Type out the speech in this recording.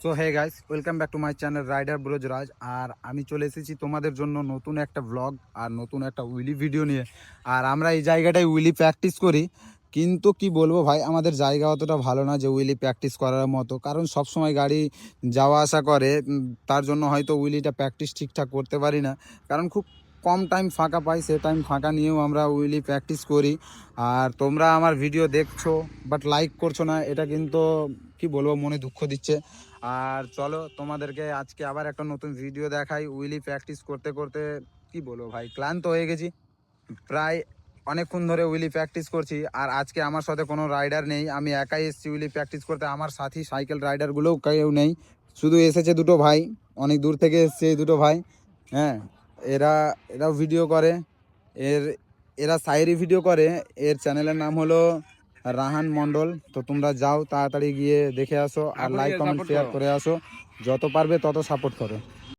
So hey guys, welcome back to my channel rider Brojoraj. আর আমি চলে এসেছি তোমাদের জন্য নতুন একটা ব্লগ আর নতুন একটা উইলি ভিডিও নিয়ে। আর আমরা এই জায়গাটায় উইলি প্র্যাকটিস করি, কিন্তু কি বলবো ভাই, আমাদের জায়গা অতটা ভালো না যে উইলি প্র্যাকটিস করার মতো। কারণ সব সময় গাড়ি যাওয়া আসা করে, তার জন্য হয়তো উইলিটা প্র্যাকটিস ঠিকঠাক করতে পারি না। কারণ খুব কম টাইম ফাঁকা পাই, সে টাইম ফাঁকা নিয়েও আমরা উইলি প্র্যাকটিস করি। আর তোমরা আমার ভিডিও দেখছো বাট লাইক করছো না, এটা কিন্তু কি বলবো, মনে দুঃখ দিচ্ছে। আর চলো তোমাদেরকে আজকে আবার একটা নতুন ভিডিও দেখাই। উইলি প্র্যাকটিস করতে করতে কি বলবো ভাই, ক্লান্ত হয়ে গেছি। প্রায় অনেকক্ষণ ধরে উইলি প্র্যাকটিস করছি। আর আজকে আমার সাথে কোনো রাইডার নেই, আমি একাই এসেছি উইলি প্র্যাকটিস করতে। আমার সাথী সাইকেল রাইডারগুলোও কেউ নেই, শুধু এসেছে দুটো ভাই, অনেক দূর থেকে এসছে এই দুটো ভাই। হ্যাঁ, এরা এরাও ভিডিও করে। এর এরা সাইরি ভিডিও করে। এর চ্যানেলের নাম হলো রাহান মণ্ডল। তো তোমরা যাও, তাড়াতাড়ি গিয়ে দেখে আসো আর লাইক কমেন্ট শেয়ার করে আসো। যত পারবে তত সাপোর্ট করো।